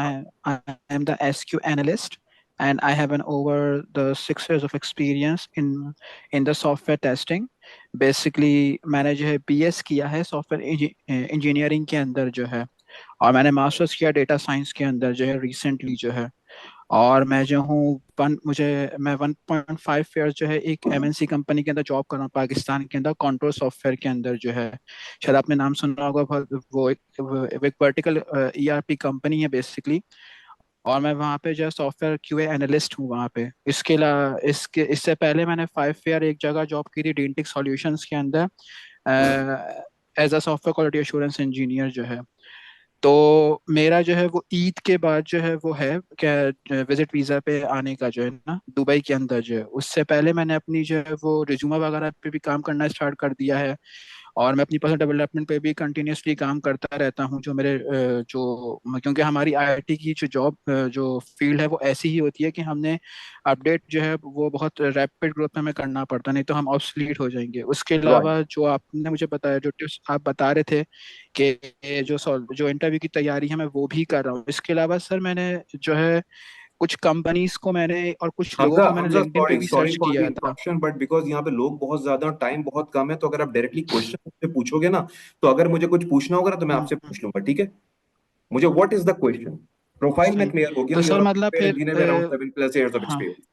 I am the SQ analyst, and I have an over the 6 years of experience in the software testing. Basically, मैंने जो है BS किया है software engineering के अंदर जो है, और मैंने मास्टर्स किया डेटा साइंस के अंदर जो है रिसेंटली जो है। और मैं जो हूँ मैं 1.5 ईयर्स जो है एक MNC कंपनी के अंदर जॉब कर रहा हूँ पाकिस्तान के अंदर, कंट्रोल सॉफ्टवेयर के अंदर जो है। शायद आपने नाम सुना होगा, वो एक वर्टिकल ERP कंपनी है बेसिकली। और मैं वहाँ पे जो है सॉफ्टवेयर QA एनालिस्ट हूँ वहाँ पे। इससे पहले मैंने 5 ईयर एक जगह जॉब की थी डेंटिक सॉल्यूशंस के अंदर, as a software quality assurance engineer जो है। तो मेरा जो है वो ईद के बाद जो है वो है क्या विजिट वीजा पे आने का जो है ना दुबई के अंदर जो है। उससे पहले मैंने अपनी जो है वो रिज्यूमा वगैरह पे भी काम करना स्टार्ट कर दिया है। और मैं अपनी पर्सनल डेवलपमेंट पे भी कंटिन्यूअसली काम करता रहता हूँ। क्योंकि हमारी आईटी की जो जॉब जो फील्ड है वो ऐसी ही होती है कि हमने अपडेट जो है वो बहुत रैपिड ग्रोथ में हमें करना पड़ता, नहीं तो हम ऑब्सलीट हो जाएंगे। उसके राइट। अलावा जो आपने मुझे बताया, जो टिप्स आप बता रहे थे कि जो इंटरव्यू की तैयारी है मैं वो भी कर रहा हूँ। इसके अलावा सर मैंने जो है कुछ कंपनीज को मैंने और कुछ लोगों हमजा को मैंने हमजा लिंक्डइन पे सॉरी भी सॉरी सर्च फॉर द किया था। इंटरप्शन, बट बिकॉज यहाँ पे लोग बहुत ज्यादा, टाइम बहुत कम है, तो अगर आप डायरेक्टली क्वेश्चन मुझसे पूछोगे ना, तो अगर मुझे कुछ पूछना होगा ना तो मैं आपसे हम्म, पूछ लूंगा, ठीक है? मुझे what is the question? Profile में सही। क्लियर हो गया, तो यू सर आर मतलब सॉफ्टवेयर फिर इंजीनियर अराउंड 7+ years ऑफ हाँ एक्सपीरियंस।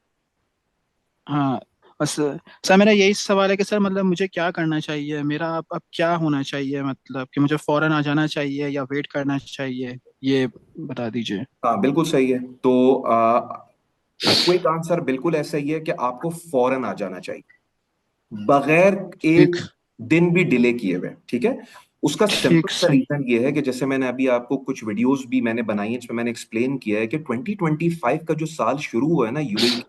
हाँ, बस सर मेरा यही सवाल है कि सर मतलब मुझे क्या करना चाहिए, मेरा अब क्या होना चाहिए, मतलब कि मुझे फौरन आ जाना चाहिए या वेट करना चाहिए, ये बता दीजिए। हाँ बिल्कुल सही है। तो क्विक आंसर बिल्कुल ऐसा ही है कि आपको फौरन आ जाना चाहिए, बगैर ठीक। एक दिन भी डिले किए हुए, ठीक है? उसका सिंपल ठीक, सा सही। रीजन ये है कि जैसे मैंने अभी आपको कुछ वीडियोस भी मैंने बनाई है जिसमें मैंने एक्सप्लेन किया है कि 2025 का जो साल शुरू हुआ है ना यूएई,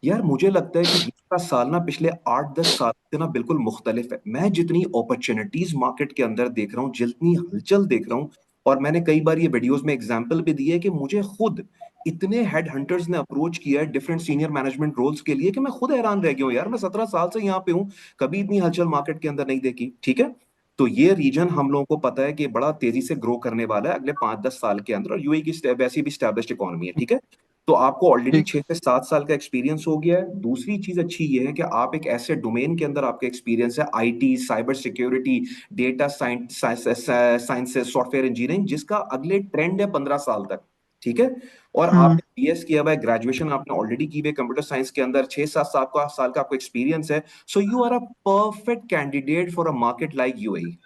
यार मुझे लगता है कि ये का साल ना पिछले 8-10 साल से ना बिल्कुल मुख्तलिफ है। मैं जितनी अपॉर्चुनिटीज मार्केट के अंदर देख रहा हूँ, जितनी हलचल देख रहा हूँ, और मैंने कई बार ये वीडियोस में एग्जांपल भी दिए है कि मुझे खुद इतने हेड हंटर्स ने अप्रोच किया है डिफरेंट सीनियर मैनेजमेंट रोल्स के लिए कि मैं खुद हैरान रह गया हूँ। यार मैं 17 साल से यहाँ पे हूँ, कभी इतनी हलचल मार्केट के अंदर नहीं देखी, ठीक है? तो ये रीजन हम लोगों को पता है कि बड़ा तेजी से ग्रो करने वाला है अगले 5-10 साल के अंदर, और यूएई की वैसी भी स्टैब्लिश्ड इकोनॉमी है, ठीक है? तो आपको ऑलरेडी ठीक। 6 से 7 साल का एक्सपीरियंस हो गया है। दूसरी चीज अच्छी ये है कि आप एक ऐसे डोमेन के अंदर आपका एक्सपीरियंस है, IT, cyber security, data science, sciences, software engineering, जिसका अगले ट्रेंड है 15 साल तक, ठीक है? और हम्म। आपने बीएस किया हुआ है, ग्रेजुएशन आपने ऑलरेडी की हुई है कंप्यूटर साइंस के अंदर, 6-7 साल का आपको एक्सपीरियंस है। So you are a perfect candidate for a market like UAE,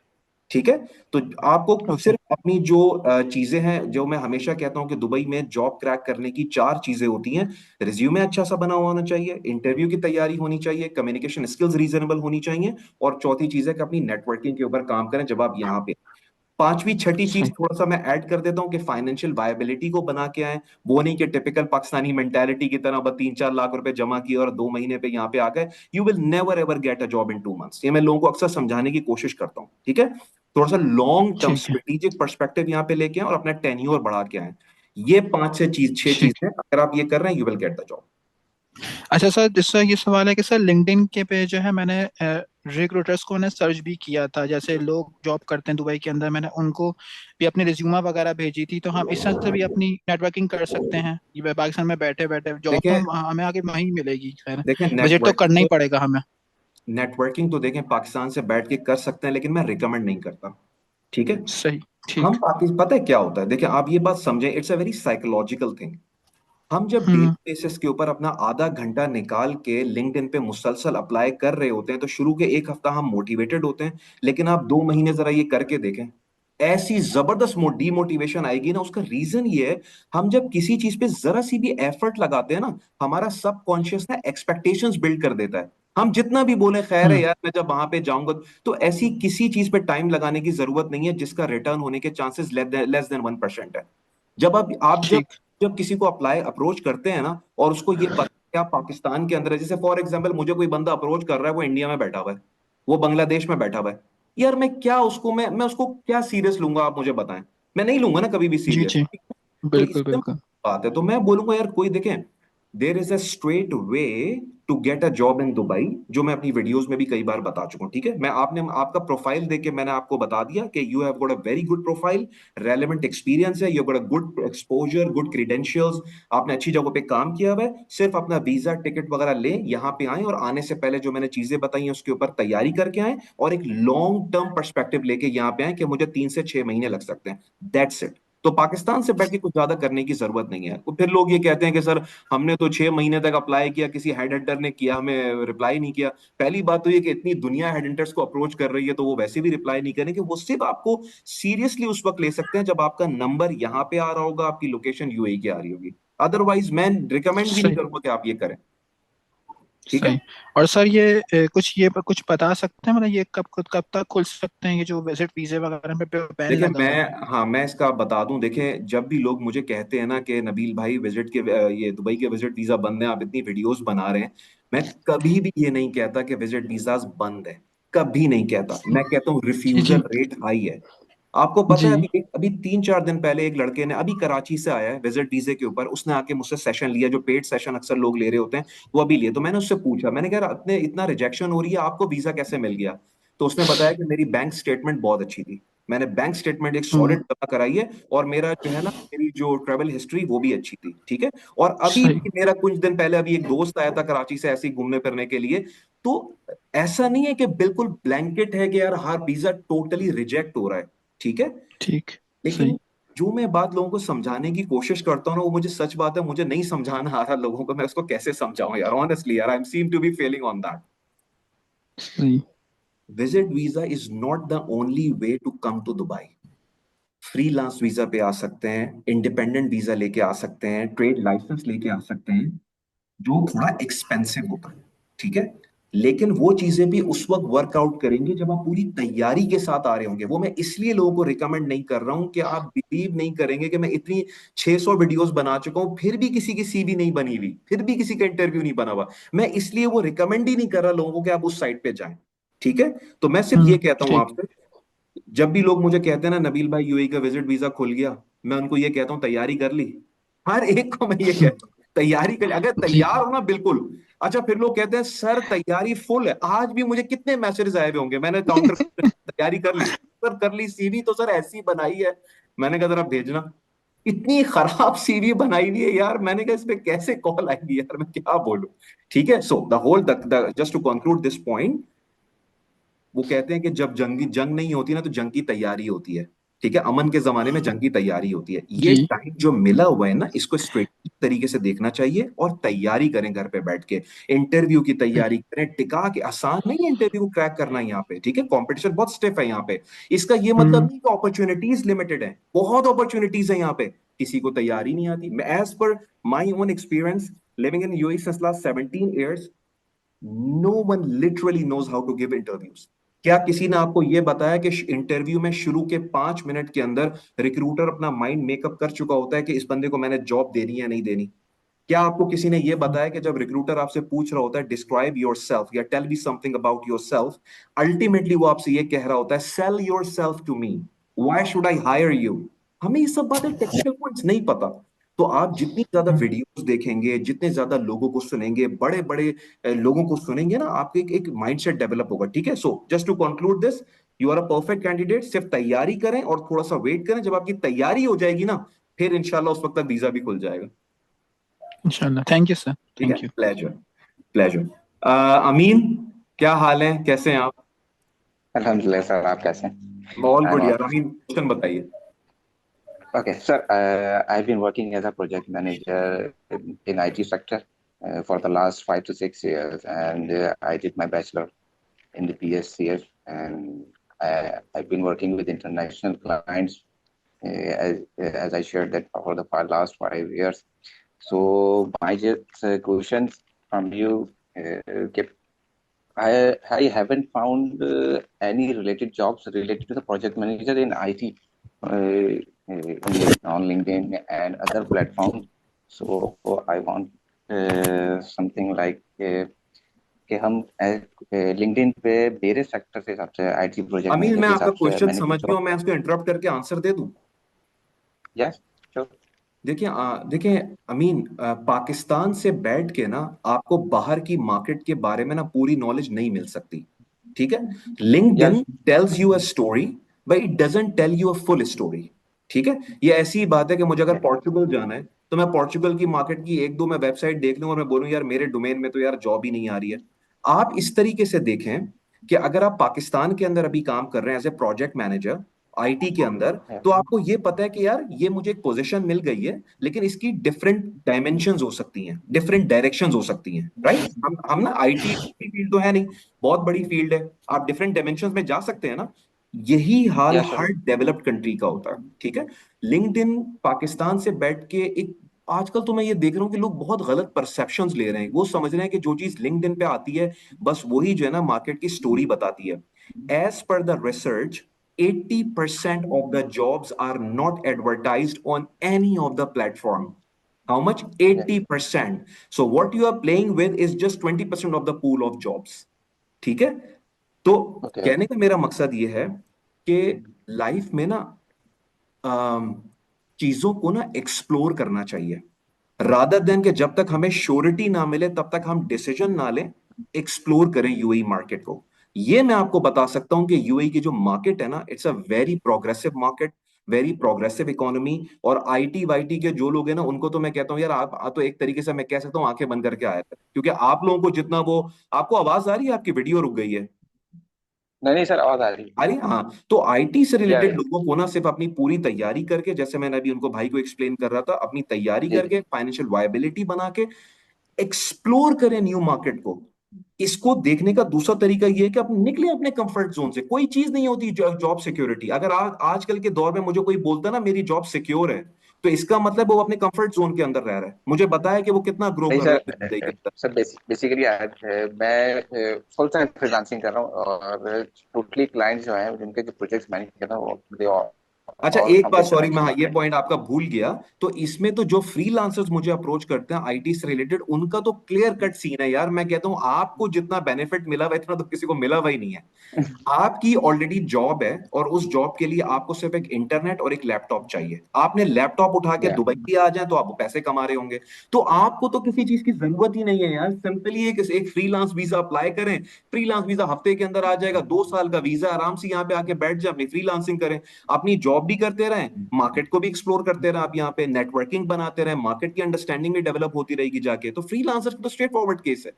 ठीक है? तो आपको ओके। सिर्फ अपनी जो चीजें हैं, जो मैं हमेशा कहता हूं कि दुबई में जॉब क्रैक करने की 4 चीजें होती हैं। रिज्यूमे अच्छा सा बना हुआ होना चाहिए, इंटरव्यू की तैयारी होनी चाहिए, कम्युनिकेशन स्किल्स रीजनेबल होनी चाहिए, और चौथी चीज है कि अपनी नेटवर्किंग के ऊपर काम करें जब आप यहाँ पे। पांचवी छठी चीज सही। थोड़ा सा मैं ऐड कर देता हूँ कि फाइनेंशियल वायबिलिटी को बना के आए। वो नहीं कि टिपिकल पाकिस्तानी मेंटेलिटी की तरह बस 3-4 लाख रुपए जमा किए और 2 महीने पे यहाँ पे आ गए। You will never ever get a job in 2 months. ये मैं लोगों को अक्सर समझाने की कोशिश करता हूँ, ठीक है? थोड़ा सा लॉन्ग टर्म ठीक है। स्ट्रेटेजिक पर्सपेक्टिव यहाँ पे लेके आए और अपना टेन्योर बढ़ा के आए। ये 5 से 6 ठीक। चीजें अगर आप ये कर रहे हैं, you will get the job. अच्छा सर, जिसका ये सवाल है कि सर लिंक्डइन के पे जो है मैंने रिक्रूटर्स को ने सर्च भी किया था, जैसे लोग जॉब करते हैं दुबई के अंदर, मैंने उनको भी अपनी रिज्यूमा वगैरह भेजी थी। तो हम इस तरह से भी अपनी नेटवर्किंग कर सकते हैं, ये पाकिस्तान में बैठे बैठे जॉब तो देखें हमें आगे वहीं मिलेगी, खैर देखें विजिट तो करना ही नेटवर्किंग पड़ेगा हमें। नेटवर्किंग तो देखें पाकिस्तान से बैठ के कर सकते हैं, लेकिन मैं रिकमेंड नहीं करता, ठीक है? सही। हम ठीक। पाकिस्तान, पता है क्या होता है, देखिए आप ये बात समझें, it's a very psychological thing. हम जब डेली हम्म। बेसिस के ऊपर अपना आधा घंटा निकाल के लिंक्डइन पे मुसलसल अप्लाई कर रहे होते हैं, तो शुरू के एक हफ्ता हम मोटिवेटेड होते हैं, लेकिन आप 2 महीने जरा ये करके देखें, ऐसी जबरदस्त डीमोटिवेशन आएगी ना। उसका रीजन ये है, हम जब किसी चीज पे जरा सी भी एफर्ट लगाते हैं ना, हमारा सबकॉन्शियस ना एक्सपेक्टेशंस बिल्ड कर देता है। हम जितना भी बोले खैर है हम्म। यार, मैं जब वहां पे जाऊंगा, तो ऐसी किसी चीज पे टाइम लगाने की जरूरत नहीं है जिसका रिटर्न होने के चांसेस लेस देन 1% है। जब आप जब ठीक। जब किसी को अप्लाई अप्रोच करते हैं ना, और उसको ये पता है कि आप पाकिस्तान के अंदर है, जैसे फॉर एग्जांपल मुझे कोई बंदा अप्रोच कर रहा है, वो इंडिया में बैठा हुआ है, वो बांग्लादेश में बैठा हुआ है, यार मैं उसको क्या सीरियस लूंगा, आप मुझे बताएं। मैं नहीं लूंगा ना कभी भी जी सीरियस। जी। तो बिल्कुल इससे बिल्कुल। बात है, तो मैं बोलूंगा यार कोई देखें, there is a straight way to get a job in Dubai, जो मैं अपनी वीडियोस में भी कई बार बता चुका हूँ। ठीक है, मैं आपने आपका प्रोफाइल देख के मैंने आपको बता दिया कि you have got a very good profile, relevant experience है, you got a good exposure, good credentials, आपने अच्छी जगह पे काम किया हुआ है। सिर्फ अपना वीजा टिकट वगैरह लें, यहाँ पे आए और आने से पहले जो मैंने चीजें बताई हैं उसके ऊपर तैयारी करके आए, और एक लॉन्ग टर्म पर्सपेक्टिव लेके यहाँ पे आए कि मुझे 3 से 6 महीने लग सकते हैं। That's it. तो पाकिस्तान से बैठ के कुछ ज्यादा करने की जरूरत नहीं है। तो फिर लोग ये कहते हैं कि सर हमने तो 6 महीने तक अप्लाई किया, किसी हेड हंटर ने किया, हमें रिप्लाई नहीं किया। पहली बात तो ये कि इतनी दुनिया हेड हंटर्स को अप्रोच कर रही है, तो वो वैसे भी रिप्लाई नहीं करेंगे। वो सिर्फ आपको सीरियसली उस वक्त ले सकते हैं जब आपका नंबर यहाँ पे आ रहा होगा, आपकी लोकेशन यूएई की आ रही होगी। अदरवाइज मैं रिकमेंड भी नहीं सही। करूंगा कि आप ये करें। ठीक है। सही। और सर ये कुछ बता सकते हैं, मतलब ये कब कब तक खुल सकते हैं, ये जो विजिट वीजे वगैरह पे बैन देखिए लगा हुआ है? मैं, हाँ मैं इसका बता दूं, देखें जब भी लोग मुझे कहते हैं ना कि नबील भाई विजिट के ये दुबई के विजिट वीजा बंद है, आप इतनी वीडियोस बना रहे हैं, मैं कभी भी ये नहीं कहता कि विजिट वीजास बंद है। कभी नहीं कहता। मैं कहता हूँ जी रिफ्यूजल जी। रेट हाई है। आपको पता है जी। अभी अभी 3 4 दिन पहले एक लड़के ने, अभी कराची से आया है विजिट वीजे के ऊपर, उसने आके मुझसे सेशन लिया, जो पेड सेशन अक्सर लोग ले रहे होते हैं, वो अभी लिए। तो मैंने उससे पूछा, मैंने कहा इतने इतना रिजेक्शन हो रही है, आपको वीजा कैसे मिल गया? तो उसने बताया कि मेरी बैंक स्टेटमेंट बहुत अच्छी थी, मैंने बैंक स्टेटमेंट एक हम्म। सॉलिड जमा कराई है, और मेरा जो है ना, मेरी जो ट्रेवल हिस्ट्री वो भी अच्छी थी। ठीक है। और अभी सही। भी मेरा कुछ दिन पहले अभी एक दोस्त आया था कराची से ऐसे ही घूमने फिरने के लिए। तो ऐसा नहीं है कि बिल्कुल ब्लैंकेट है कि यार हर वीजा टोटली रिजेक्ट हो रहा है। ठीक है। ठीक। सही। लेकिन जो मैं बात लोगों को समझाने की कोशिश करता हूँ ना, वो मुझे सच बात है, मुझे नहीं समझाना आ रहा लोगों को, मैं उसको कैसे समझाऊं यार, ऑनेस्टली यार, I am seem to be failing on that. सही। Visit visa is not the only way to come to Dubai. Freelance visa पे आ सकते हैं, इंडिपेंडेंट वीजा लेके आ सकते हैं, ट्रेड लाइसेंस लेके आ सकते हैं, जो थोड़ा एक्सपेंसिव होता है। ठीक है। लेकिन वो चीजें भी उस वक्त वर्कआउट करेंगे जब आप पूरी तैयारी के साथ आ रहे होंगे। वो मैं इसलिए लोगों को रिकमेंड नहीं कर रहा हूं कि आप बिलीव नहीं करेंगे कि मैं इतनी 600 वीडियोस बना चुका हूं, फिर भी किसी की सीवी नहीं बनी हुई, फिर भी किसी का इंटरव्यू नहीं बना हुआ। मैं इसलिए वो रिकमेंड ही नहीं कर रहा लोगों को कि आप उस साइट पे जाएं। ठीक है। तो मैं सिर्फ ये कहता हूं ठीक। आपसे, जब भी लोग मुझे कहते हैं ना नबील भाई यूएई का विजिट वीजा खुल गया, मैं उनको ये कहता हूँ तैयारी कर ली। हर एक को मैं ये कहता हूँ तैयारी कर ली। अगर जी। तैयार हो ना बिल्कुल। अच्छा, फिर लोग कहते हैं सर तैयारी फुल है। आज भी मुझे कितने मैसेजेस आए हुए होंगे, मैंने काउंटर तैयारी कर ली सर, कर ली, सीवी तो सर ऐसी बनाई है। मैंने कहा जरा भेजना। इतनी खराब सीवी बनाई हुई है यार, मैंने कहा इस पे कैसे कॉल आएगी यार, मैं क्या बोलूं। ठीक है। So the whole, just to conclude this point, वो कहते हैं कि जब जंग नहीं होती ना, तो जंग की तैयारी होती है। ठीक है। अमन के जमाने में जंग की तैयारी होती है। ये जी। टाइम जो मिला हुआ है ना, इसको स्ट्रेटेजिक तरीके से देखना चाहिए और तैयारी करें घर पे बैठ के। इंटरव्यू की तैयारी करें टिका के। आसान नहीं है इंटरव्यू क्रैक करना यहाँ पे। ठीक है। कंपटीशन बहुत स्टिफ है यहाँ पे। इसका ये मतलब हम्म। नहीं कि अपॉर्चुनिटीज लिमिटेड है, बहुत अपॉर्चुनिटीज है यहाँ पे। किसी को तैयारी नहीं आती। As per my own experience living in UAE since last 17 years, no one literally knows how to give interviews. क्या किसी ने आपको यह बताया कि इंटरव्यू में शुरू के 5 मिनट के अंदर रिक्रूटर अपना माइंड मेकअप कर चुका होता है कि इस बंदे को मैंने जॉब देनी है या नहीं देनी? क्या आपको किसी ने यह बताया कि जब रिक्रूटर आपसे पूछ रहा होता है डिस्क्राइब योर सेल्फ या tell me something about yourself, ultimately वो आपसे यह कह रहा होता है sell yourself to me, why should I hire you? हमें ये सब बातें, टेक्निकल पॉइंट्स नहीं पता। तो आप जितनी ज्यादा हम्म। वीडियोस देखेंगे, जितने ज्यादा लोगों को सुनेंगे, बड़े बड़े लोगों को सुनेंगे ना, आपके एक माइंडसेट डेवलप होगा। ठीक है। So just to conclude this, you are a perfect candidate. सिर्फ तैयारी करें और थोड़ा सा वेट करें, जब आपकी तैयारी हो जाएगी ना, फिर इंशाल्लाह उस वक्त तक वीजा भी खुल जाएगा। इंशाल्लाह। Thank you sir. ठीक है। Thank you. प्लेजर। प्लेजर। अमीन, क्या हाल है, कैसे हैं आप? अल्हम्दुलिल्लाह सर, आप कैसे हैं? All I am good all यार। अमीन क्वेश्चन बताइए। okay sir. I've been working as a project manager in IT sector for the last 5 to 6 years, and I did my bachelor in the PSCF, and I've been working with international clients as I shared that for the last 5 years. So my just question from you, uh, I haven't found any related jobs related to the project manager in IT on LinkedIn and other platforms. So I want something like कि हम LinkedIn पे मेरे sector के हिसाब से IT project Amin manager मैं के आपका हिसाब से क्वेश्चन मैंने समझ कुछ गया जॉब। हूं, मैं उसको इंटरप्ट करके आंसर दे दूं? Yes, sure. देखिए अमीन, पाकिस्तान से बैठ के ना आपको बाहर की मार्केट के बारे में ना पूरी नॉलेज नहीं मिल सकती। ठीक है, LinkedIn yes. Tells you a story, but it doesn't tell you a full story. ठीक है, ये ऐसी ही बात है कि मुझे अगर पोर्चुगल जाना है तो मैं पोर्चुगल की मार्केट की एक दो मैं वेबसाइट देख लूं और मैं बोलूं यार मेरे डोमेन में तो यार जॉब ही नहीं आ रही है। आप इस तरीके से देखें कि अगर आप पाकिस्तान के अंदर अभी काम कर रहे हैं as a project manager IT के अंदर, तो आपको ये पता है कि यार ये मुझे एक पोजीशन मिल गई है, लेकिन इसकी डिफरेंट डायमेंशंस हो सकती हैं, डिफरेंट डायरेक्शंस हो सकती हैं, राइट? हम ना आईटी फील्ड तो है नहीं, बहुत बड़ी फील्ड है, आप डिफरेंट डायमेंशंस में जा सकते हैं ना। यही हाल यस सर। हर डेवलप्ड कंट्री का होता है। ठीक है, लिंक्डइन पाकिस्तान से बैठ के एक, आजकल तो मैं ये देख रहा हूँ कि लोग बहुत गलत परसेप्शंस ले रहे हैं। वो समझ रहे हैं कि जो चीज लिंक्डइन पे आती है बस वही जो है ना मार्केट की स्टोरी बताती है। As per the research, 80% of the jobs are not advertised on any of the platform. How much? 80%. So what you are playing with is just 20% of the pool of jobs. ठीक है, तो okay. कहने का मेरा मकसद ये है कि लाइफ में ना अम, चीजों को ना एक्सप्लोर करना चाहिए, रादर देन कि जब तक हमें श्योरिटी ना मिले तब तक हम डिसीजन ना लें। एक्सप्लोर करें यूएई मार्केट को। ये मैं आपको बता सकता हूं कि यूएई की जो मार्केट है ना, it's a very progressive market, very progressive economy. और आईटी वाईटी के जो लोग हैं ना उनको तो मैं कहता हूँ यार आप तो एक तरीके से मैं कह सकता हूँ आंखें बंद करके आए थे, क्योंकि आप लोगों को जितना वो, आपको आवाज आ रही है? आपकी वीडियो रुक गई है? नहीं नहीं सर, आवाज आ रही अरे हाँ, तो आईटी से है। या रिलेटेड लोगों को ना सिर्फ अपनी पूरी तैयारी करके, जैसे मैंने अभी उनको भाई को एक्सप्लेन कर रहा था, अपनी तैयारी जी जी। करके फाइनेंशियल वायबिलिटी बना के एक्सप्लोर करें न्यू मार्केट को। इसको देखने का दूसरा तरीका यह है कि आप निकले अपने कंफर्ट जोन से। कोई चीज नहीं होती जॉब सिक्योरिटी। अगर आजकल के दौर में मुझे कोई बोलता ना मेरी जॉब सिक्योर है, तो इसका मतलब वो अपने कंफर्ट जोन के अंदर रह रहा है। मुझे बताया कि वो कितना ग्रो नहीं कर रहा सर, है दुबई के अंदर। सर बेसिकली मैं फुल टाइम फ्रीलांसिंग कर रहा हूँ, और टोटली क्लाइंट्स जो हैं जिनके जो प्रोजेक्ट्स मैनेज कर रहा हूँ दे अच्छा ऑल एक फ्रॉम द बात, सॉरी मैं, इंटरनेशनल हाँ ये मार्केट। पॉइंट आपका भूल गया। तो इसमें तो जो फ्रीलांसर्स मुझे अप्रोच करते हैं आईटी से रिलेटेड, उनका तो क्लियर कट सीन है यार। मैं कहता हूं आपको जितना बेनिफिट मिला हुआ इतना तो किसी को मिला हुआ ही नहीं है। आपकी ऑलरेडी जॉब है और उस जॉब के लिए आपको सिर्फ एक इंटरनेट और एक लैपटॉप चाहिए। आपने लैपटॉप उठा के या दुबई भी आ जाए तो आप पैसे कमा रहे होंगे। तो आपको तो किसी चीज की जरूरत ही नहीं है यार। सिंपली एक फ्रीलांस वीजा अप्लाई करें, फ्रीलांस वीजा हफ्ते के अंदर आ जाएगा, 2 साल का वीजा, आराम से यहाँ पे आके बैठ जाए, अपनी फ्रीलांसिंग करें, अपनी जॉब भी करते रहें, मार्केट को भी एक्सप्लोर करते रहें, आप यहाँ पे नेटवर्किंग बनाते रहें, मार्केट की अंडरस्टैंडिंग भी डेवलप होती रहेगी जाके। तो फ्रीलांसर तो स्ट्रेट फॉरवर्ड केस है।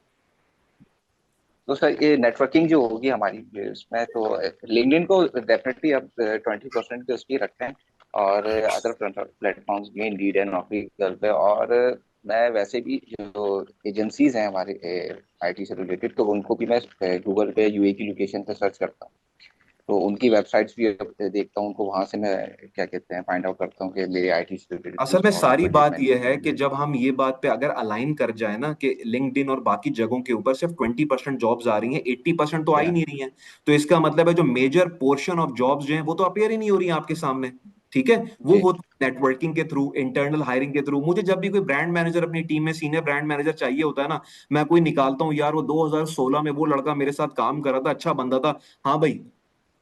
तो सर ये नेटवर्किंग जो होगी हमारी इसमें, तो लिंक्डइन को डेफिनेटली अब 20% पे उसकी रखते हैं, और अदर प्लेटफॉर्म्स भी, इंडीड है, नौकरी घर पे, और मैं वैसे भी जो एजेंसीज हैं हमारे आईटी से रिलेटेड, तो उनको भी मैं गूगल पे यूए की लोकेशन पे सर्च करता हूँ, तो उनकी वेबसाइट्स भी देखता हूँ, उनको वहां से मैं क्या कहते हैं फाइंड आउट करता हूँ कि मेरे आईटी से रिलेटेड कोई असल में जॉब है सारी प्रोजेक्ट बात यह मैनेजर है से कि रिलेटेड। जब हम ये बात पे अगर अलाइन कर जाए ना कि लिंक्डइन और बाकी जगहों के ऊपर सिर्फ 20% जॉब्स आ रही हैं, 80% तो आ ही या नहीं रही हैं, तो इसका मतलब है जो मेजर पोर्शन ऑफ जॉब्स जो हैं वो तो अपेयर ही नहीं हो रही हैं आपके सामने। ठीक है, वो जी होता है नेटवर्किंग के थ्रू, इंटरनल हायरिंग के थ्रू। मुझे जब भी कोई ब्रांड मैनेजर अपनी टीम में, सीनियर ब्रांड मैनेजर चाहिए होता है ना, मैं कोई निकालता हूँ यार, वो 2016 में वो लड़का मेरे साथ काम कर रहा था, अच्छा बंदा था, हाँ भाई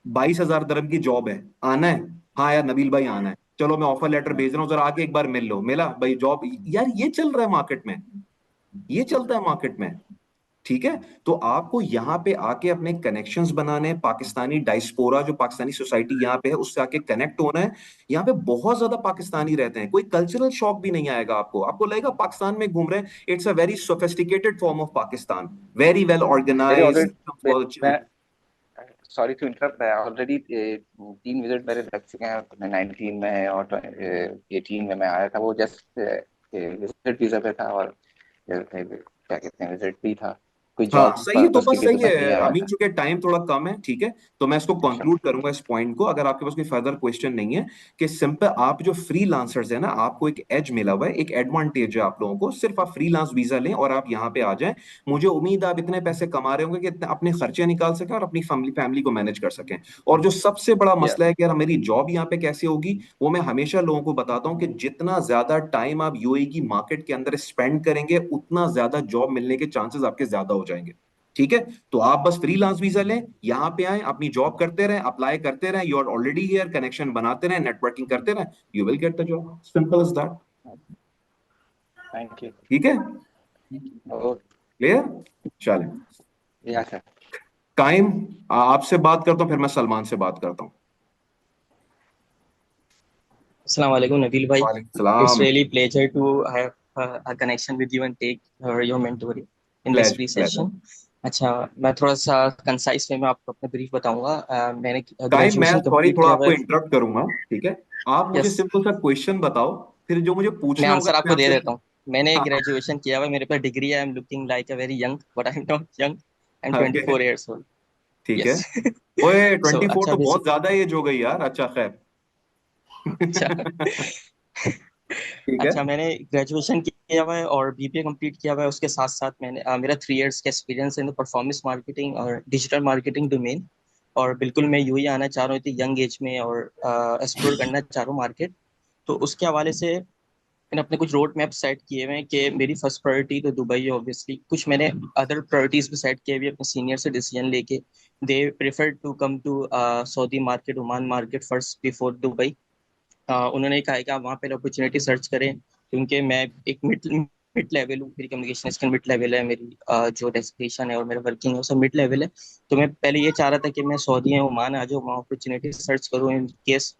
22,000 dirham की जॉब है, आना है? हाँ यार नबील भाई आना है, चलो मैं ऑफर लेटर भेज रहा हूँ, जरा आके एक बार मिल लो, मिला भाई जॉब। यार ये चल रहा है मार्केट में, ये चलता है मार्केट में। ठीक है, तो आपको यहाँ पे आके अपने कनेक्शंस बनाने हैं, पाकिस्तानी डायस्पोरा जो पाकिस्तानी सोसाइटी यहाँ पे है उससे आके कनेक्ट होना है। यहाँ पे बहुत ज्यादा पाकिस्तानी रहते हैं, कोई कल्चरल शॉक भी नहीं आएगा आपको। आपको लगेगा पाकिस्तान में घूम रहे हैं, it's a very sophisticated form of Pakistan, very well मेरे ऑर्गेनाइज। ऑलरेडी मैं सॉरी टू इंटरप्ट, मैं ऑलरेडी 3 विजिट मेरे लग चुके हैं। मैं 19 में है और 18 में मैं आया था, वो जस्ट विजिट वीजा पे था, और क्या कहते हैं विजिट भी था, कोई हाँ जॉब सही है, तो पर्पस के बस लिए तो सही मैं नहीं है आया अमीन, था। चूंकि टाइम थोड़ा कम है, ठीक है, तो मैं इसको अच्छा। कंक्लूड करूंगा इस पॉइंट को, अगर आपके पास कोई फर्दर क्वेश्चन नहीं है। कि सिंपल आप जो फ्रीलांसर्स है ना, आपको एक एज मिला हुआ है, एक एडवांटेज है आप लोगों को, सिर्फ आप फ्रीलांस वीजा लें और आप यहाँ पे आ जाएं। मुझे उम्मीद है आप इतने पैसे कमा रहे होंगे कि अपने खर्चे निकाल सकें और अपनी फैमिली फैमिली को मैनेज कर सकें। और जो सबसे बड़ा या मसला है कि यार मेरी जॉब यहाँ पे कैसे होगी, वो मैं हमेशा लोगों को बताता हूँ कि जितना ज्यादा टाइम आप यूएई की मार्केट के अंदर स्पेंड करेंगे उतना ज्यादा जॉब मिलने के चांसेस आपके ज्यादा हो जाएंगे। ठीक है, तो आप बस फ्रीलांस वीजा लें, यहां पे आए, अपनी जॉब करते रहें, अप्लाई करते रहें, you are already here, connection बनाते रहें, नेटवर्किंग करते रहें, you will get the job, simple as that. Thank you. ठीक है, ओके। क्लियर? चले, या सर। काइम आपसे बात करता हूँ, फिर मैं सलमान से बात करता हूँ। Assalamu alaikum, Nabil bhai. वालेकुम It's सलाम। really pleasure to have a connection with you and take your mentoring in this free pleasure. session. अच्छा, मैं थोड़ा सा कंसाइज वे में आपको अपना ब्रीफ बताऊंगा। मैंने टाइम, मैं ग्रेजुएशन सॉरी कंप्लीट थोड़ा किया हुआ आपको है। इंटरप्ट करूंगा, ठीक है? आप मुझे यस, सिंपल सा क्वेश्चन बताओ, फिर जो मुझे मैं पूछना होगा आंसर मैं आपको दे आपसे। देता हूँ। मैंने हाँ, ग्रेजुएशन किया हुआ है, मेरे पास डिग्री है। I am looking like a very young but I am not young. I am okay, 24 years old. ठीक है। यस। ओए सो 24 अच्छा, तो बहुत बेसिक। ज्यादा एज हो गई यार। अच्छा, खैर। अच्छा। ठीक है। अच्छा, मैंने ग्रेजुएशन किया हुआ है और बीबीए कंप्लीट किया हुआ है। उसके साथ साथ मैंने मेरा 3 years का एक्सपीरियंस इन परफॉर्मेंस मार्केटिंग और डिजिटल मार्केटिंग डोमेन। और बिल्कुल मैं यूं ही आना चाह रहा हूँ इतनी यंग एज में और एक्सप्लोर करना चाह रहा हूँ मार्केट। तो उसके हवाले से मैंने अपने कुछ रोड मैप सेट किए हुए हैं कि मेरी फर्स्ट प्रायोरिटी तो दुबई है ऑब्वियसली। कुछ मैंने अदर प्रायोरिटीज भी सेट किए हुए अपने सीनियर से डिसीजन लेके। They prefer to come to Saudi market, Oman market first before Dubai. उन्होंने कहा है कि आप वहाँ पहले अपॉर्चुनिटी सर्च करें, क्योंकि मैं एक मिड मिड लेवल हूँ। मेरी कम्युनिकेशन स्किल मिड लेवल है, मेरी जो डेस्टिनेशन है और मेरा वर्किंग है वो सब मिड लेवल है। तो मैं पहले ये चाह रहा था कि मैं सऊदी या ओमान आ जाऊँ, वहाँ अपॉर्चुनिटी सर्च करूँ। इन केस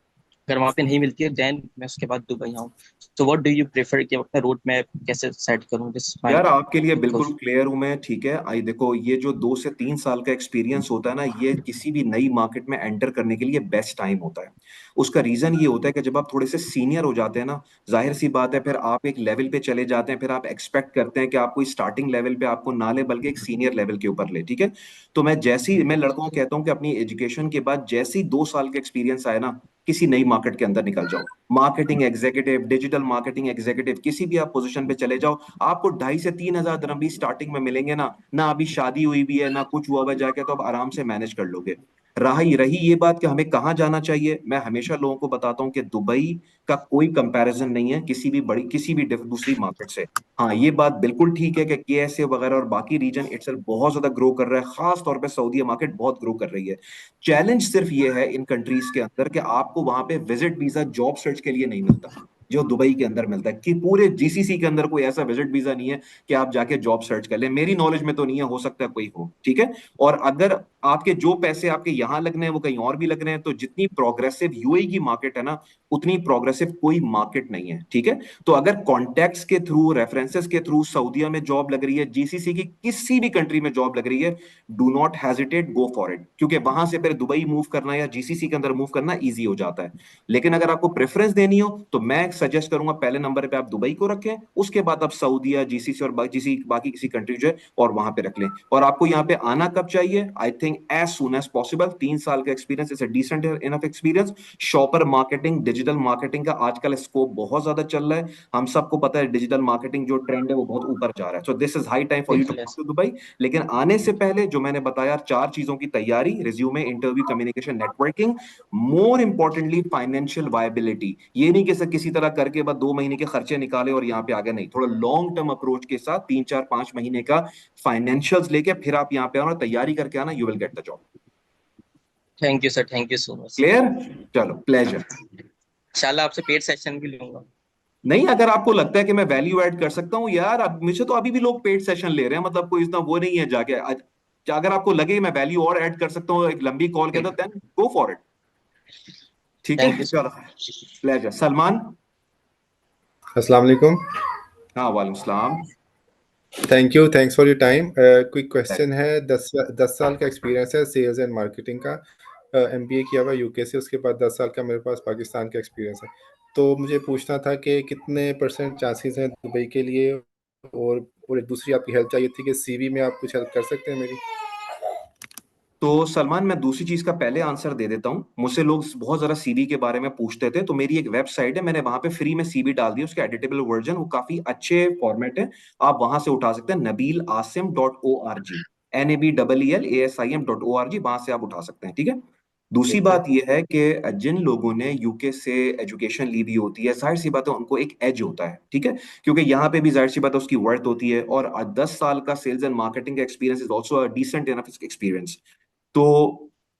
अगर वहाँ पे नहीं मिलती है देन मैं उसके बाद दुबई आऊँ। तो व्हाट डू यू प्रेफर कि अपना रोड मैप कैसे सेट करूँ? दिस माय यार आपके लिए बिल्कुल क्वेश्चन। क्लियर हूं मैं, ठीक है। आई देखो, ये जो 2 से 3 साल का एक्सपीरियंस होता है ना, ये किसी भी नई मार्केट में एंटर करने के लिए बेस्ट टाइम होता है। उसका रीजन ये होता है कि जब आप थोड़े से सीनियर हो जाते हैं ना, जाहिर सी बात है, फिर आप एक लेवल पे चले जाते हैं, फिर आप एक्सपेक्ट करते हैं कि आपको स्टार्टिंग लेवल पे आपको ना ले, बल्कि एक सीनियर लेवल के ऊपर ले, ठीक है। तो मैं लड़कों को कहता हूँ कि अपनी एजुकेशन के बाद जैसे ही 2 साल का एक्सपीरियंस आए ना, किसी नई मार्केट के अंदर निकल जाओ। Marketing executive, digital marketing executive, किसी भी आप पोजीशन पे चले जाओ। आपको 2,500 से 3,000 dirham भी स्टार्टिंग में मिलेंगे ना। ना अभी शादी हुई भी है ना कुछ हुआ हुआ जाके, तो आप आराम से मैनेज कर लोगे। रही रही ये बात कि हमें कहाँ जाना चाहिए, मैं हमेशा लोगों को बताता हूँ कि दुबई का कोई कंपैरिजन नहीं है किसी भी दूसरी मार्केट से। हाँ, ये बात बिल्कुल ठीक है कि केएसए वगैरह और बाकी रीजन इटसेल्फ बहुत ज्यादा ग्रो कर रहा है, खास तौर पे सऊदी मार्केट बहुत ग्रो कर रही है। चैलेंज सिर्फ ये है इन कंट्रीज के अंदर कि आपको वहां पे विजिट वीजा जॉब सर्च के लिए नहीं मिलता, जो दुबई के अंदर मिलता है। कि पूरे जीसीसी के अंदर कोई ऐसा विजिट वीजा नहीं है कि आप जाके जॉब सर्च कर लें। मेरी नॉलेज में तो नहीं है, हो सकता है कोई हो, ठीक है। और अगर आपके जो पैसे आपके यहाँ लगने हैं वो कहीं और भी लग रहे हैं, तो जितनी प्रोग्रेसिव यूएई की मार्केट है ना, उतनी प्रोग्रेसिव कोई मार्केट नहीं है, ठीक है। तो अगर कॉन्टैक्ट्स के थ्रू, रेफरेंसेस के थ्रू सऊदीया में जॉब लग रही है, जीसीसी की किसी भी कंट्री में जॉब लग रही है, do not hesitate, go for it, क्योंकि वहां से फिर दुबई मूव करना या जीसीसी के अंदर मूव करना इजी हो जाता है। लेकिन अगर आपको प्रेफरेंस देनी हो तो मैं सजेस्ट करूंगा पहले नंबर पे आप दुबई को रखें, उसके बाद आप सऊदी या जीसीसी और बाकी किसी कंट्री जो है और वहां पे रख लें। और आपको यहाँ पे आना कब चाहिए? I think as soon as possible. 3 साल का experience is a decent enough experience. Shopper marketing, digital marketing का आजकल स्कोप बहुत ज्यादा चल रहा है। हम सबको पता है डिजिटल मार्केटिंग जो ट्रेंड है वो बहुत ऊपर जा रहा है। So this is high time for you to बिल्कुल कम यस। To Dubai. लेकिन आने से पहले जो मैंने बताया 4 चीजों की तैयारी: resume, interview, communication, networking, more importantly financial viability. ये नहीं कि सर किसी तरह करके बस 2 महीने के खर्चे निकाले और यहाँ पे आ गए, नहीं। थोड़ा लॉन्ग टर्म अप्रोच के साथ 3, 4, 5 महीने का फाइनेंशियल्स लेके फिर आप यहाँ पे आना, तैयारी करके आना, you will get the job. Thank you sir, thank you so much. Clear? चलो, प्लेजर। इंशाल्लाह आपसे पेड सेशन भी लूंगा। नहीं, अगर आपको लगता है कि मैं वैल्यू ऐड कर सकता हूँ यार, अब मुझे तो अभी भी लोग पेड सेशन ले रहे हैं, मतलब कोई इतना वो नहीं है जाके अगर आपको लगे मैं वैल्यू और ऐड कर सकता हूँ एक लंबी कॉल के अंदर, देन गो फॉर इट, ठीक थैंक है। यू चलो, प्लेजर। सलमान। अस्सलाम वालेकुम। हाँ, वालेकुम सलाम। Thank you, thanks for your time. Quick question है। 10 साल का एक्सपीरियंस है सेल्स एंड मार्केटिंग का। एमबीए किया हुआ यूके से, उसके बाद 10 साल का मेरे पास पाकिस्तान का एक्सपीरियंस है। तो मुझे पूछना था कि कितने % चांसेस हैं दुबई के लिए, और एक दूसरी आपकी हेल्प चाहिए थी कि सीवी में आप कुछ हेल्प कर सकते हैं मेरी। तो सलमान, मैं दूसरी चीज का पहले आंसर दे देता हूँ। मुझसे लोग बहुत जरा सीवी के बारे में पूछते थे, तो मेरी एक वेबसाइट है, मैंने वहां पे फ्री में सीवी डाल दी, उसके एडिटेबल वर्जन, वो काफी अच्छे फॉर्मेट है, आप वहां से उठा सकते हैं। NabilAsim.org, NABELELASIM.org, वहां से आप उठा सकते हैं, ठीक है। दूसरी ठीक है। बात यह है कि जिन लोगों ने यूके से एजुकेशन ली भी होती है, जाहिर सी बात है उनको एक एज होता है, ठीक है, क्योंकि यहाँ पे भी जाहिर सी बात है उसकी वर्थ होती है। और 10 साल का सेल्स एंड मार्केटिंग का experience is also a decent enough experience. तो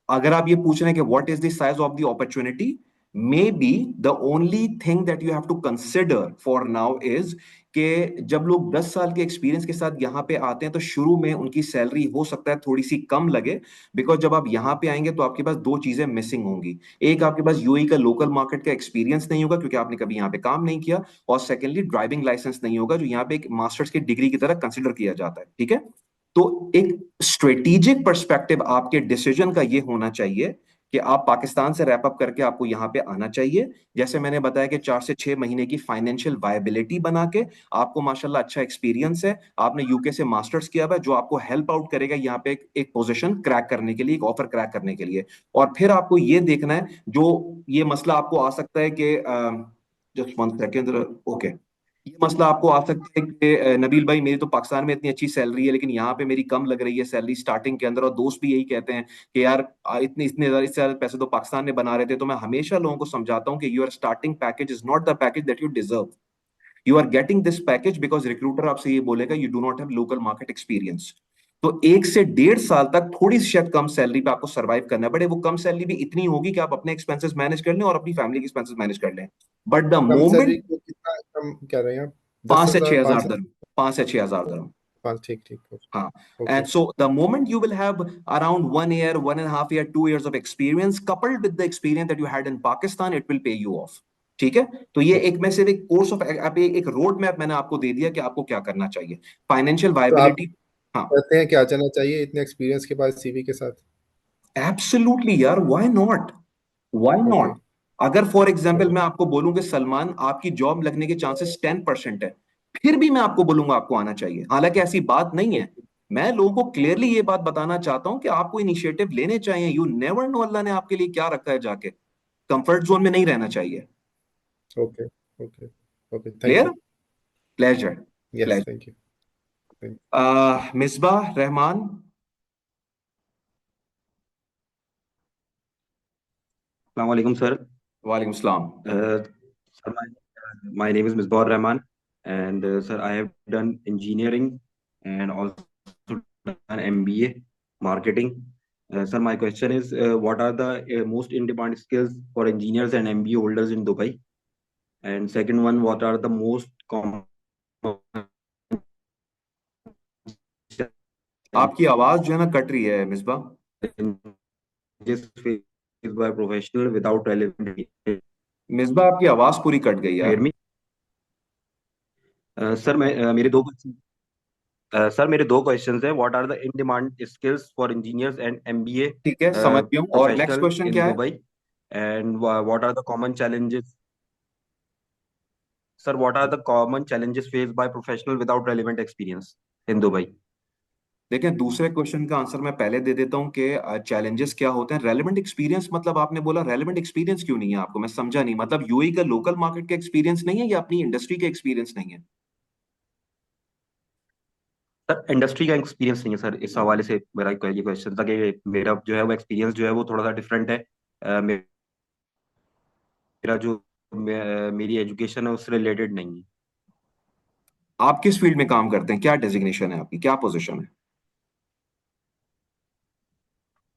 अगर आप ये पूछ रहे हैं कि what is the size of the opportunity, maybe the only thing that you have to consider for now is कि जब लोग 10 साल के एक्सपीरियंस के साथ यहाँ पे आते हैं तो शुरू में उनकी सैलरी हो सकता है थोड़ी सी कम लगे, बिकॉज जब आप यहाँ पे आएंगे तो आपके पास दो चीजें मिसिंग होंगी। एक, आपके पास यूएई का लोकल मार्केट का एक्सपीरियंस नहीं होगा क्योंकि आपने कभी यहाँ पे काम नहीं किया, और सेकेंडली ड्राइविंग लाइसेंस नहीं होगा जो यहाँ पे एक मास्टर्स की डिग्री की तरह कंसिडर किया जाता है। ठीक है, तो एक स्ट्रेटेजिक पर्सपेक्टिव आपके डिसीजन का ये होना चाहिए कि आप पाकिस्तान से रैप अप करके आपको यहाँ पे आना चाहिए। जैसे मैंने बताया कि 4 से 6 महीने की फाइनेंशियल वायबिलिटी बना के, आपको माशाल्लाह अच्छा एक्सपीरियंस है, आपने यूके से मास्टर्स किया हुआ है, जो आपको हेल्प आउट करेगा यहाँ पे एक पोजीशन क्रैक करने के लिए, एक ऑफर क्रैक करने के लिए। और फिर आपको ये देखना है, जो ये मसला आपको आ सकता है कि जस्ट वन सेकेंड, ओके, ये मसला आपको आ सकता है कि नबील भाई मेरी तो पाकिस्तान में इतनी अच्छी सैलरी है लेकिन यहाँ पे मेरी कम लग रही है सैलरी स्टार्टिंग के अंदर, और दोस्त भी यही कहते हैं कि यार इतने इतने ज्यादा, इससे ज्यादा पैसे तो पाकिस्तान में बना रहे थे। तो मैं हमेशा लोगों को समझाता हूँ कि your starting package is not the package that you deserve. You are getting this package because recruiter आपसे ये बोलेगा you do not have local market experience. तो 1 से 1.5 साल तक थोड़ी सी शायद कम सैलरी पे आपको सर्वाइव करना पड़े। वो कम सैलरी भी इतनी होगी कि आप अपने एक्सपेंसेस मैनेज कर लें और अपनी फैमिली के एक्सपेंसेस मैनेज कर लें। But the come salary moment को कितना कम कह रहे हैं आप? 5 से 6 10,000, हजार 5 दरम, 5 से 6 हजार दरम। 5, ठीक ठीक। हाँ, okay. and so the moment you will have around 1 year, 1.5 year, 2 years of experience coupled with the experience that you had in Pakistan, it will pay you off। ठीक है, तो ये एक मैं सिर्फ एक कोर्स ऑफ आप एक रोड मैप मैंने आपको दे दिया कि आपको क्या करना चाहिए, फाइनेंशियल तो आप वायबिलिटी। हाँ, कहते हैं क्या जाना चाहिए इतने एक्सपीरियंस के बाद सीवी के साथ? एब्सोल्युटली यार, why not, why okay. Not. अगर फॉर एग्जाम्पल ओके। मैं आपको बोलूं कि सलमान आपकी जॉब लगने के चांसेस 10% है, फिर भी मैं आपको बोलूंगा आपको आना चाहिए, हालांकि ऐसी बात नहीं है। मैं लोगों को क्लियरली ये बात बताना चाहता हूं कि आपको इनिशिएटिव लेने चाहिए। यू नेवर नो अल्लाह ने आपके लिए क्या रखा है जाके, कंफर्ट जोन में नहीं रहना चाहिए। Okay. Okay. Okay, thank clear? You. Pleasure, yes, pleasure. Thank you. Misbah Rahman. Assalamualaikum, sir. वालेकुम सलाम। Sir, my name is Misbah Rahman, and sir, I have done engineering and also done MBA marketing. Sir, my question is, what are the most in-demand skills for engineers and MBA holders in Dubai? And second one, what are the most common आपकी आवाज जो है ना cut रही है Misbah. challenges faced by professional without relevant? Misbah आपकी आवाज पूरी कट गई Hear यार। me? सर मेरे दो क्वेश्चंस हैं। What are the in demand skills for engineers and MBA ठीक है, समझ गया हूँ। और नेक्स्ट प्रोफेशनल क्वेश्चन इन क्या है? Dubai? And what are the common challenges? Sir, what are the common challenges faced by professional without relevant experience in Dubai? देखें, दूसरे क्वेश्चन का आंसर मैं पहले दे देता हूँ कि चैलेंजेस क्या होते हैं। रेलेवेंट एक्सपीरियंस मतलब आपने बोला रेलेवेंट एक्सपीरियंस क्यों नहीं है आपको, मैं समझा नहीं। मतलब यूएई का लोकल मार्केट का एक्सपीरियंस नहीं है या अपनी इंडस्ट्री का एक्सपीरियंस नहीं है? सर, इंडस्ट्री का एक्सपीरियंस नहीं है सर। इस हवाले से मेरा ये क्वेश्चन था कि मेरा जो है वो एक्सपीरियंस जो है वो थोड़ा सा डिफरेंट है। मेरा जो मेरी एजुकेशन है उससे रिलेटेड नहीं है। आप किस फील्ड में काम करते हैं, क्या डेजिग्नेशन है आपकी, क्या पोजीशन है?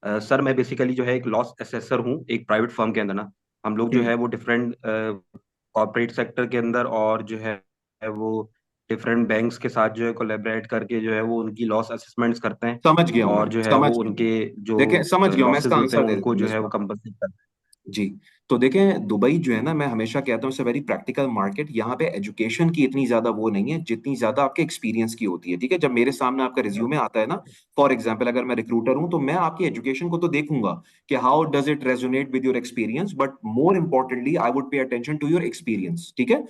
सर, मैं बेसिकली जो है एक लॉस असेसर हूँ एक प्राइवेट फर्म के अंदर ना। हम लोग जो हम्म, है वो डिफरेंट कॉर्पोरेट सेक्टर के अंदर और जो है वो डिफरेंट बैंक्स के साथ जो है कोलैबोरेट करके जो है वो उनकी लॉस असेसमेंट्स करते हैं। समझ गया हूं मैं, और जो है समझ वो गया हूं। उनके जो देखें, समझ गया हूं, मैं लॉसेस इसका होते आंसर हैं दे देता उनको हूं जो है वो मिसबा। कंपनसेट करते जी, तो देखें दुबई जो है ना, मैं हमेशा कहता हूँ it's a very practical market. यहाँ पे एजुकेशन की इतनी ज्यादा वो नहीं है जितनी ज्यादा आपके एक्सपीरियंस की होती है। ठीक है, जब मेरे सामने आपका रिज्यूमे आता है ना, फॉर एग्जांपल अगर मैं रिक्रूटर हूं तो मैं आपकी एजुकेशन को तो देखूंगा कि how does it resonate with your experience, but more importantly I would pay attention to your experience. ठीक है,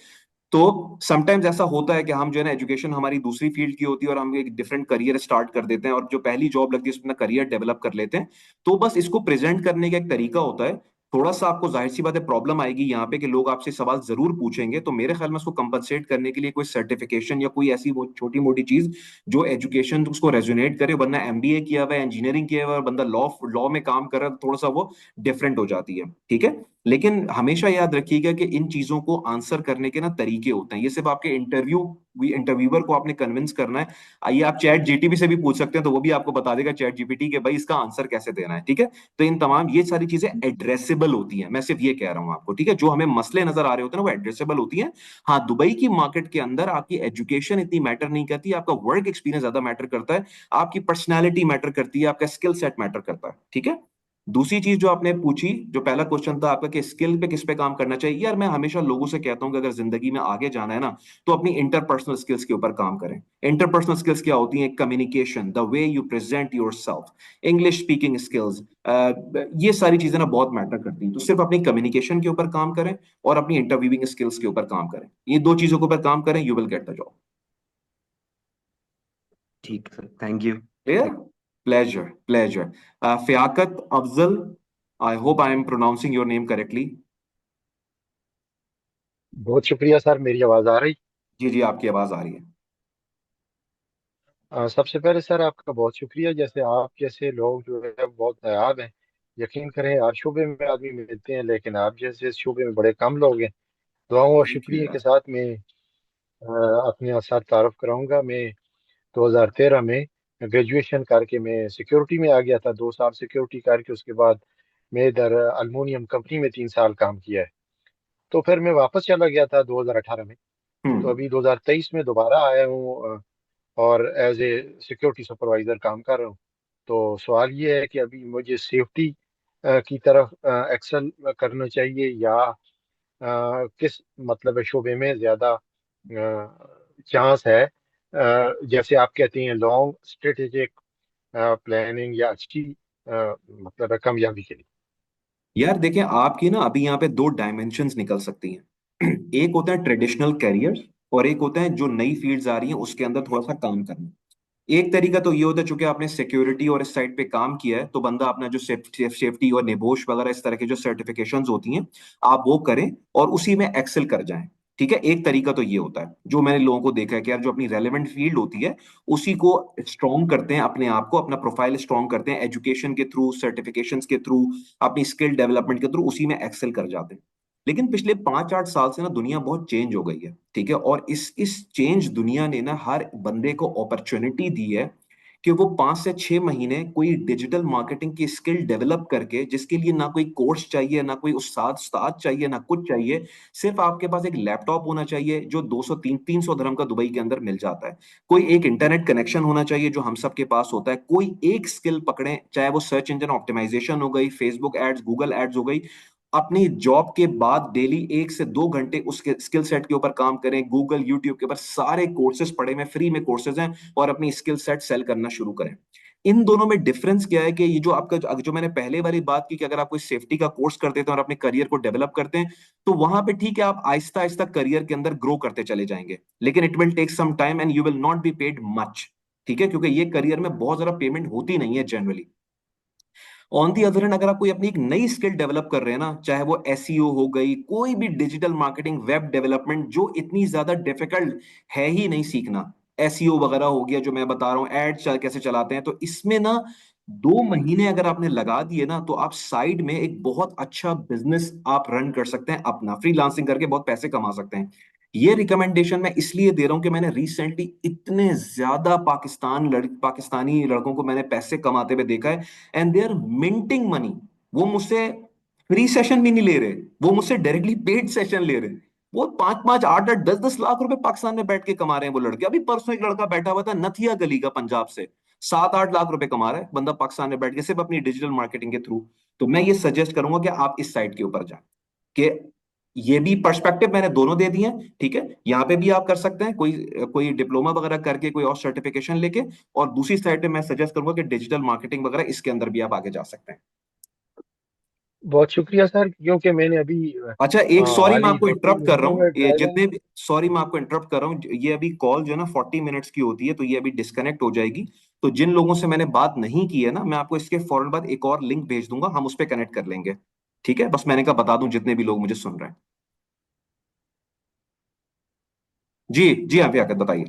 तो समटाइम्स ऐसा होता है कि हम जो है ना, एजुकेशन हमारी दूसरी फील्ड की होती है और हम एक डिफरेंट करियर स्टार्ट कर देते हैं और जो पहली जॉब लगती है उसमें करियर डेवलप कर लेते हैं। तो बस इसको प्रेजेंट करने का एक तरीका होता है। थोड़ा सा आपको जाहिर सी बात है प्रॉब्लम आएगी यहाँ पे कि लोग आपसे सवाल जरूर पूछेंगे, तो मेरे ख्याल में उसको कंपनसेट करने के लिए कोई सर्टिफिकेशन या कोई ऐसी वो छोटी मोटी चीज जो एजुकेशन उसको रेजोनेट करे, वरना एमबीए किया हुआ है, इंजीनियरिंग किया हुआ है और बंदा लॉ लॉ में काम कर रहा है, तो थोड़ा सा वो डिफरेंट हो जाती है। ठीक है, लेकिन हमेशा याद रखिएगा कि इन चीजों को आंसर करने के ना तरीके होते हैं। ये सिर्फ आपके इंटरव्यूअर को आपने कन्विंस करना है। आइए आप चैट जीटीपी से भी पूछ सकते हैं, तो वो भी आपको बता देगा चैट जीपीटी के भाई इसका आंसर कैसे देना है, ठीक है। तो इन तमाम ये सारी चीजें एड्रेसेबल होती हैं, मैं सिर्फ ये कह रहा हूं आपको, ठीक है। जो हमें मसले नजर आ रहे होते हैं ना वो एड्रेसेबल होती हैं। हाँ, दुबई की मार्केट के अंदर आपकी एजुकेशन इतनी मैटर नहीं करती, आपका वर्क एक्सपीरियंस ज्यादा मैटर करता है, आपकी पर्सनैलिटी मैटर करती है, आपका स्किल सेट मैटर करता है, ठीक है। दूसरी चीज जो आपने पूछी, जो पहला क्वेश्चन था आपका कि स्किल पे किस पे काम करना चाहिए, यार मैं हमेशा लोगों से कहता हूं कि अगर जिंदगी में आगे जाना है ना तो अपनी इंटरपर्सनल स्किल्स के ऊपर काम करें। इंटरपर्सनल स्किल्स क्या होती हैं? Communication, the way you present your self, English speaking skills, ये सारी चीजें ना बहुत मैटर करती हैं। तो सिर्फ अपनी कम्युनिकेशन के ऊपर काम करें और अपनी इंटरव्यूइंग स्किल्स के ऊपर काम करें, ये दो चीजों के ऊपर काम करें, you will get the job. ठीक sir, thank you. Clear? Pleasure, pleasure. Fiyakat Afzal, I hope I am pronouncing your name correctly. बहुत शुक्रिया सर, मेरी आवाज़ आ रही? जी जी, आपकी आवाज आ रही है। सबसे पहले सर आपका बहुत शुक्रिया। जैसे आप जैसे लोग जो है बहुत नायाब हैं। यकीन करें हर शोबे में आदमी मिलते हैं, लेकिन आप जैसे शोबे में बड़े कम लोग हैं। दुआओं और थैंक यू शुक्रिया के यार। साथ मैं अपने साथ तारुफ कराऊंगा। मैं 2013 में ग्रेजुएशन करके मैं सिक्योरिटी में आ गया था। 2 साल सिक्योरिटी करके उसके बाद मैं इधर अल्मुनियम कंपनी में 3 साल काम किया है। तो फिर मैं वापस चला गया था 2018 में। तो हम्म। अभी 2023 में दोबारा आया हूँ और एज ए सिक्योरिटी सुपरवाइजर काम कर रहा हूँ। तो सवाल ये है कि अभी मुझे सेफ्टी की तरफ एक्सेल करना चाहिए या किस मतलब है शोबे में ज़्यादा चांस है। जैसे आप कहते हैं लॉन्ग स्ट्रेटेजिक प्लानिंग या अच्छी मतलब है कामयाबी के लिए। यार देखें, आपकी ना अभी यहाँ पे दो डायमेंशंस निकल सकती हैं। एक होता है ट्रेडिशनल कैरियर, और एक होता है जो नई फील्ड्स आ रही हैं उसके अंदर थोड़ा सा काम करना। एक तरीका तो ये होता है, चूंकि आपने सिक्योरिटी और इस साइड पे काम किया है, तो बंदा अपना जो सेफ्टी और निबोश वगैरह इस तरह की जो सर्टिफिकेशंस होती हैं आप वो करें और उसी में एक्सेल कर जाएं, ठीक है। एक तरीका तो ये होता है जो मैंने लोगों को देखा है कि यार जो अपनी रेलेवेंट फील्ड होती है उसी को स्ट्रॉन्ग करते हैं, अपने आप को, अपना प्रोफाइल स्ट्रॉन्ग करते हैं एजुकेशन के थ्रू, सर्टिफिकेशंस के थ्रू, अपनी स्किल डेवलपमेंट के थ्रू, उसी में एक्सेल कर जाते हैं। लेकिन पिछले 5-8 साल से ना दुनिया बहुत चेंज हो गई है, ठीक है। और इस चेंज दुनिया ने ना हर बंदे को अपॉर्चुनिटी दी है कि वो 5 से 6 महीने कोई डिजिटल मार्केटिंग की स्किल डेवलप करके, जिसके लिए ना कोई कोर्स चाहिए, ना कोई उस्ताद उस्ताद चाहिए, ना कुछ चाहिए, सिर्फ आपके पास एक लैपटॉप होना चाहिए जो 200 300 dirham का दुबई के अंदर मिल जाता है। कोई एक इंटरनेट कनेक्शन होना चाहिए जो हम सबके पास होता है। कोई एक स्किल पकड़े, चाहे वो सर्च इंजन ऑप्टिमाइजेशन हो गई, फेसबुक एड्स, गूगल एड्स हो गई। अपनी जॉब के बाद डेली 1 से 2 घंटे उसके स्किल सेट के ऊपर काम करें। गूगल, यूट्यूब के ऊपर सारे कोर्सेज पड़े हुए, फ्री में कोर्सेज हैं, और अपनी स्किल सेट सेल करना शुरू करें। इन दोनों में डिफरेंस क्या है कि ये जो आपका जो मैंने पहले वाली बात की कि अगर आप कोई सेफ्टी का कोर्स कर देते हैं और अपने करियर को डेवलप करते हैं, तो वहां पे ठीक है, आप आहिस्ता आहिस्ता करियर के अंदर ग्रो करते चले जाएंगे, लेकिन it will take some time and you will not be paid much, ठीक है, क्योंकि ये करियर में बहुत ज्यादा पेमेंट होती नहीं है generally. On the other hand, अगर आप कोई अपनी एक नई स्किल डेवलप कर रहे हैं ना, चाहे वो एसईओ हो गई, कोई भी डिजिटल मार्केटिंग, वेब डेवलपमेंट, जो इतनी ज्यादा डिफिकल्ट है ही नहीं सीखना, एसईओ वगैरह हो गया जो मैं बता रहा हूँ, एड्स कैसे चलाते हैं, तो इसमें ना 2 महीने अगर आपने लगा दिए ना तो आप साइड में एक बहुत अच्छा बिजनेस आप रन कर सकते हैं, अपना फ्रीलांसिंग करके बहुत पैसे कमा सकते हैं। ये रिकमेंडेशन मैं इसलिए दे रहा हूं कि मैंने रिसेंटली इतने ज्यादा पाकिस्तानी लड़कों को मैंने पैसे कमाते हुए देखा है, and they are minting money. वो मुझसे फ्री सेशन भी नहीं ले रहे, वो मुझसे डायरेक्टली पेड सेशन ले रहे हैं। वो 5-5, 8-8, 10-10 लाख रुपए पाकिस्तान में बैठ के कमा रहे हैं वो लड़के। अभी परसों एक लड़का बैठा हुआ था नथिया गली का, पंजाब से, 7-8 लाख रुपए कमा रहा है बंदा पाकिस्तान में बैठ के सिर्फ अपनी डिजिटल मार्केटिंग के थ्रू। तो मैं ये सजेस्ट करूंगा कि आप इस साइड के ऊपर जाएं, कि ये भी पर्सपेक्टिव मैंने दोनों दे दिए हैं, ठीक है। यहाँ पे भी आप कर सकते हैं कोई कोई डिप्लोमा वगैरह करके, कोई और सर्टिफिकेशन लेके, और दूसरी साइड पे मैं सजेस्ट करूंगा कि डिजिटल मार्केटिंग वगैरह इसके अंदर भी आप आगे जा सकते हैं। बहुत शुक्रिया सर, क्योंकि मैंने अभी अच्छा, एक सॉरी हाल मैं ही आपको दो तीन इंटरप्ट कर रहा महीनों हूँ, में ये ड्राइविंग। जितने भी, सॉरी मैं आपको इंटरप्ट कर रहा हूँ, ये अभी कॉल जो है ना 40 मिनट्स की होती है, तो ये अभी डिस्कनेक्ट हो जाएगी। तो जिन लोगों से मैंने बात नहीं की है ना, मैं आपको इसके फौरन बाद एक और लिंक भेज दूंगा, हम उस पर कनेक्ट कर लेंगे, ठीक है। बस मैंने कहा बता दूं जितने भी लोग मुझे सुन रहे हैं। जी जी, आप क्या बताइए।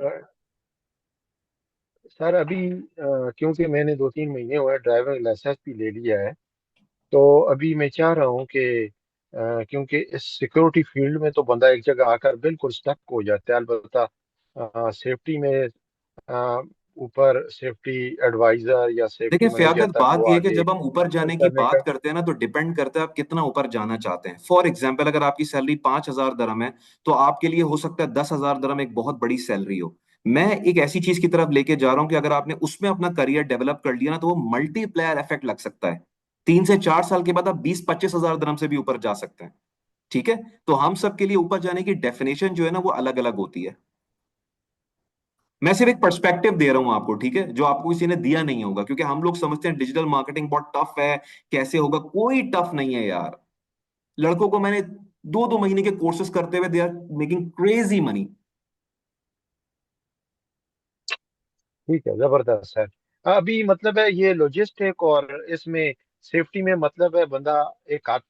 सर अभी क्योंकि मैंने 2 3 महीने हुए ड्राइविंग लाइसेंस भी ले लिया है। तो अभी मैं चाह रहा हूँ कि क्योंकि इस सिक्योरिटी फील्ड में तो बंदा एक जगह आकर बिल्कुल स्टक हो जाता है। अलबत्ता सेफ्टी में अ, ऊपर सेफ्टी एडवाइजर या सेफ्टी देखिए मैनेजर फयाकत, तक बात वो यह है कि आगे जब हम ऊपर हासिल जाने की करने का। बात करते हैं ना, तो डिपेंड करता है आप कितना ऊपर जाना चाहते हैं। फॉर एग्जाम्पल, अगर आपकी सैलरी 5,000 दरम है, तो आपके लिए हो सकता है 10,000 दरम एक बहुत बड़ी सैलरी हो। मैं एक ऐसी चीज की तरफ लेके जा रहा हूं कि अगर आपने उसमें अपना करियर डेवलप कर लिया ना, तो वो मल्टीप्लायर इफेक्ट लग सकता है। 3 से 4 साल के बाद आप 20-25 हजार दरम से भी ऊपर जा सकते हैं। ठीक है। तो हम सब के लिए ऊपर जाने की डेफिनेशन जो है ना, वो अलग अलग होती है। मैं सिर्फ एक पर्सपेक्टिव दे रहा हूं आपको, ठीक है, जो आपको किसी ने दिया नहीं होगा, क्योंकि हम लोग समझते हैं डिजिटल मार्केटिंग बहुत टफ है, कैसे होगा। कोई टफ नहीं है यार। लड़कों को मैंने 2-2 महीने के कोर्सेज करते हुए, they are making crazy money. ठीक है, जबरदस्त है। अभी मतलब है ये लॉजिस्टिक और इसमें सेफ्टी में मतलब है बंदा एक आध